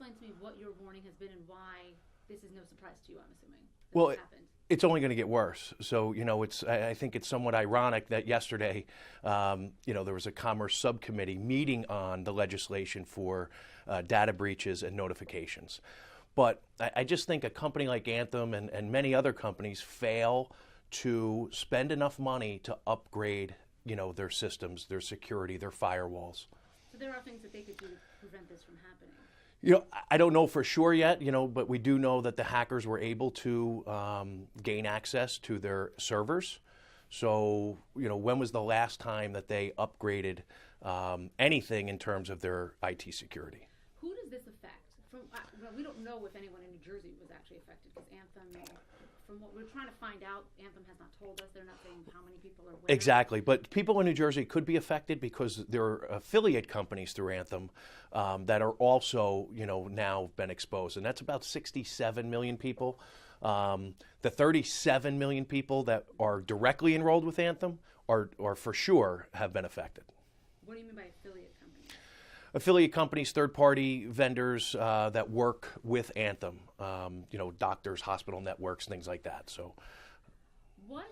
explain to me what your warning has been and why this is no surprise to you, I'm assuming? Well, this happened. It's only going to get worse. So, I think it's somewhat ironic that yesterday, there was a Commerce subcommittee meeting on the legislation for data breaches and notifications. But I just think a company like Anthem and many other companies fail to spend enough money to upgrade, their systems, their security, their firewalls. So there are things that they could do to prevent this from happening. I don't know for sure yet, but we do know that the hackers were able to gain access to their servers. So, when was the last time that they upgraded anything in terms of their IT security? Who does this affect? We don't know if anyone in New Jersey was actually affected because Anthem, from what we're trying to find out, Anthem has not told us. They're not saying how many people are where. Exactly. But people in New Jersey could be affected because there are affiliate companies through Anthem that are also, now been exposed. And that's about 67 million people. The 37 million people that are directly enrolled with Anthem are for sure have been affected. What do you mean by affiliate companies? Affiliate companies, third-party vendors that work with Anthem, doctors, hospital networks, things like that. So, what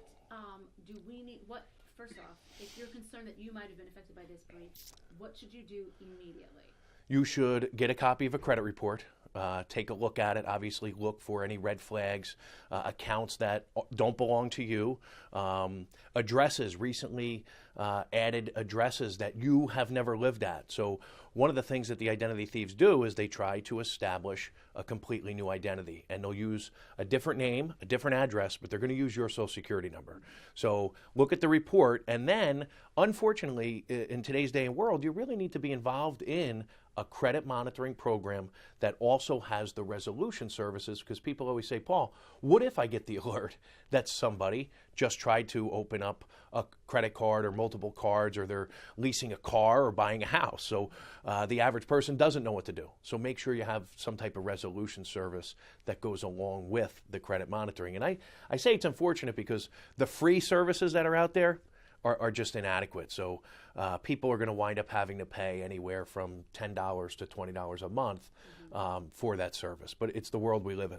do we need? First off, if you're concerned that you might have been affected by this breach, what should you do immediately? You should get a copy of a credit report. Take a look at it. Obviously, look for any red flags, accounts that don't belong to you, addresses, recently added addresses that you have never lived at. So one of the things that the identity thieves do is they try to establish a completely new identity, and they'll use a different name, a different address, but they're going to use your social security number. So look at the report, and then, unfortunately, in today's day and world, you really need to be involved in a credit monitoring program that also has the resolution services, because people always say, Paul, what if I get the alert that somebody just tried to open up a credit card or multiple cards, or they're leasing a car or buying a house? So the average person doesn't know what to do. So make sure you have some type of resolution service that goes along with the credit monitoring. And I say it's unfortunate because the free services that are out there are just inadequate. So people are going to wind up having to pay anywhere from $10 to $20 a month for that service. But it's the world we live in.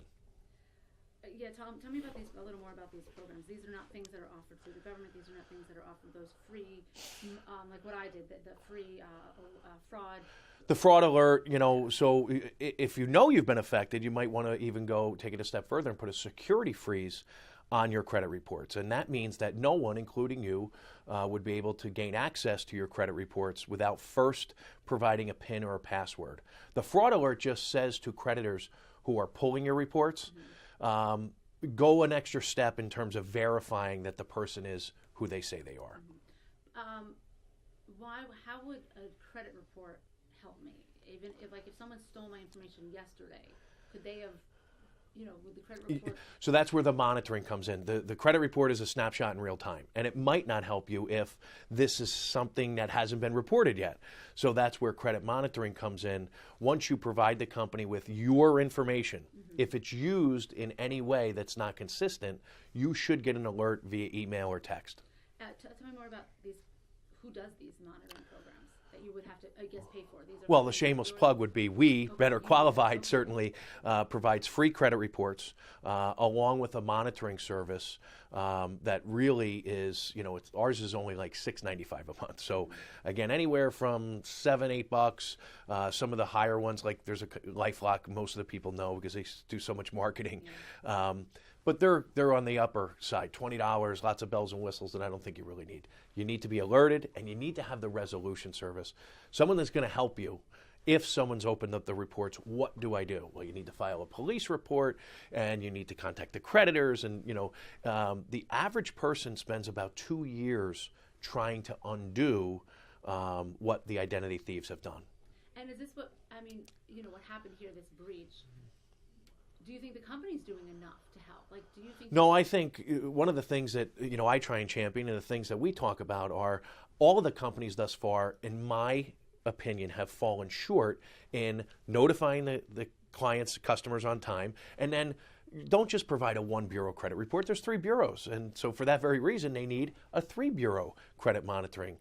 Yeah, tell me about a little more about these programs. These are not things that are offered through the government. These are not things that are offered those free, like what I did, the free fraud. The fraud alert, so if you've been affected, you might want to even go take it a step further and put a security freeze on your credit reports. And that means that no one, including you, would be able to gain access to your credit reports without first providing a PIN or a password. The fraud alert just says to creditors who are pulling your reports, go an extra step in terms of verifying that the person is who they say they are. How would a credit report help me? Even if someone stole my information yesterday, could they have, with the credit report? So that's where the monitoring comes in. The credit report is a snapshot in real time, and it might not help you if this is something that hasn't been reported yet. So that's where credit monitoring comes in. Once you provide the company with your information, if it's used in any way that's not consistent, you should get an alert via email or text. Tell me more about these. Who does these monitoring programs that you would have to, I guess, pay for? Well, the shameless plug would be Better Qualified, certainly provides free credit reports along with a monitoring service that really is, ours is only like $6.95 a month. So again, anywhere from $7-8. Some of the higher ones, like there's a LifeLock, most of the people know because they do so much marketing. But they're on the upper side, $20, lots of bells and whistles that I don't think you really need. You need to be alerted, and you need to have the resolution service. Someone that's going to help you. If someone's opened up the reports, what do I do? Well, you need to file a police report, and you need to contact the creditors. And, the average person spends about 2 years trying to undo what the identity thieves have done. And is this what happened here, this breach? Do you think the company's doing enough to help? Do you think? No, I think one of the things that I try and champion, and the things that we talk about, are all of the companies thus far, in my opinion, have fallen short in notifying the clients, customers on time, and then don't just provide a one bureau credit report. There's 3 bureaus, and so for that very reason, they need a 3 bureau credit monitoring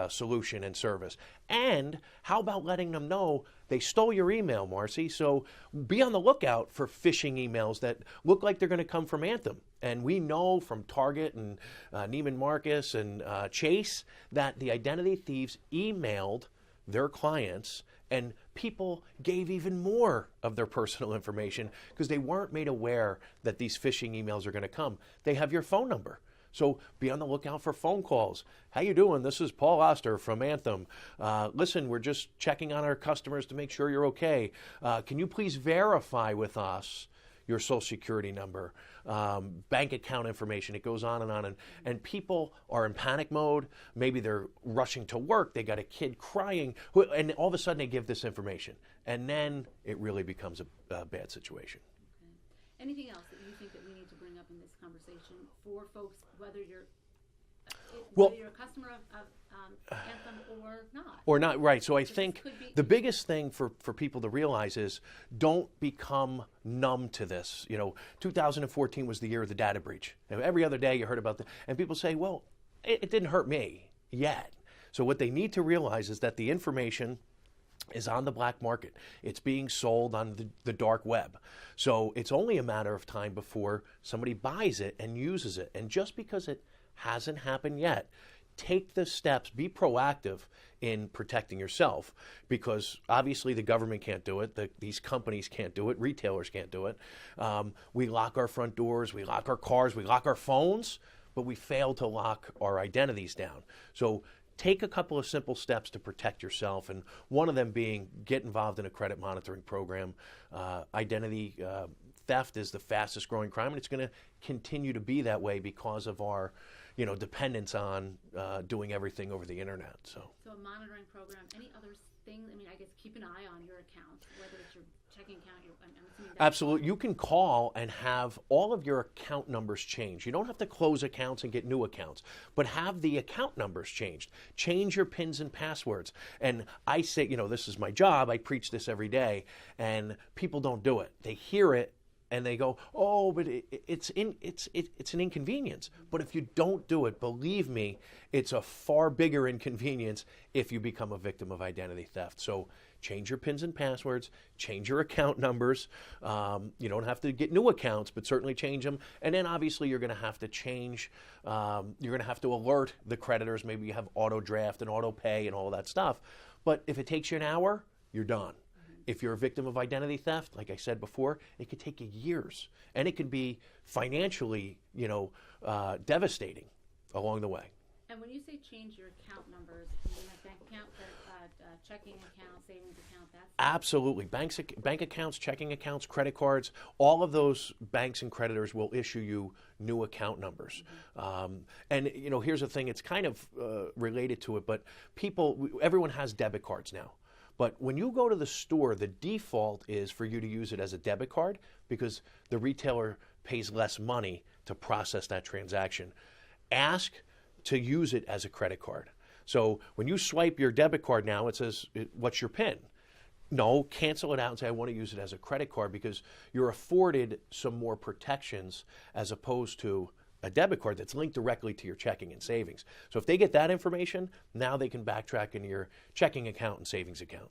solution and service. And how about letting them know they stole your email, Marcy? So be on the lookout for phishing emails that look like they're going to come from Anthem. And we know from Target and Neiman Marcus and Chase that the identity thieves emailed their clients, and people gave even more of their personal information because they weren't made aware that these phishing emails are going to come. They have your phone number. So be on the lookout for phone calls. How you doing? This is Paul Oster from Anthem. Listen, we're just checking on our customers to make sure you're okay. Can you please verify with us your social security number, bank account information? It goes on and on. And people are in panic mode. Maybe they're rushing to work. They got a kid crying. And all of a sudden they give this information. And then it really becomes a bad situation. Okay. Anything else that you think that we need to bring up in this conversation for folks, whether you're a customer of Anthem or not? Or not, right. So I think the biggest thing for people to realize is don't become numb to this. 2014 was the year of the data breach. And every other day you heard about and people say, well, it didn't hurt me yet. So what they need to realize is that the information is on the black market. It's being sold on the dark web. So it's only a matter of time before somebody buys it and uses it. And just because it hasn't happened yet, take the steps, be proactive in protecting yourself, because obviously the government can't do it, these companies can't do it, retailers can't do it. We lock our front doors, we lock our cars, we lock our phones, but we fail to lock our identities down. So take a couple of simple steps to protect yourself, and one of them being get involved in a credit monitoring program. Identity theft is the fastest growing crime, and it's going to continue to be that way because of our dependence on doing everything over the internet. So a monitoring program, any other things? I mean, I guess keep an eye on your account, whether it's your checking account. I'm assuming absolutely. You can call and have all of your account numbers changed. You don't have to close accounts and get new accounts, but have the account numbers changed. Change your PINs and passwords. And I say, this is my job. I preach this every day, and people don't do it. They hear it and they go, oh, but it's an inconvenience. But if you don't do it, believe me, it's a far bigger inconvenience if you become a victim of identity theft. So change your PINs and passwords, change your account numbers. You don't have to get new accounts, but certainly change them. And then obviously you're going to have to change, you're going to have to alert the creditors. Maybe you have auto draft and auto pay and all that stuff. But if it takes you an hour, you're done. If you're a victim of identity theft, like I said before, it could take you years, and it could be financially, devastating along the way. And when you say change your account numbers, you have bank account, checking account, savings account, that's... Absolutely. Bank accounts, checking accounts, credit cards, all of those banks and creditors will issue you new account numbers. Mm-hmm. And here's the thing, it's kind of related to it, but everyone has debit cards now. But when you go to the store, the default is for you to use it as a debit card because the retailer pays less money to process that transaction. Ask to use it as a credit card. So when you swipe your debit card now, it says, what's your PIN? No, cancel it out and say, I want to use it as a credit card, because you're afforded some more protections as opposed to a debit card that's linked directly to your checking and savings. So if they get that information, now they can backtrack into your checking account and savings account.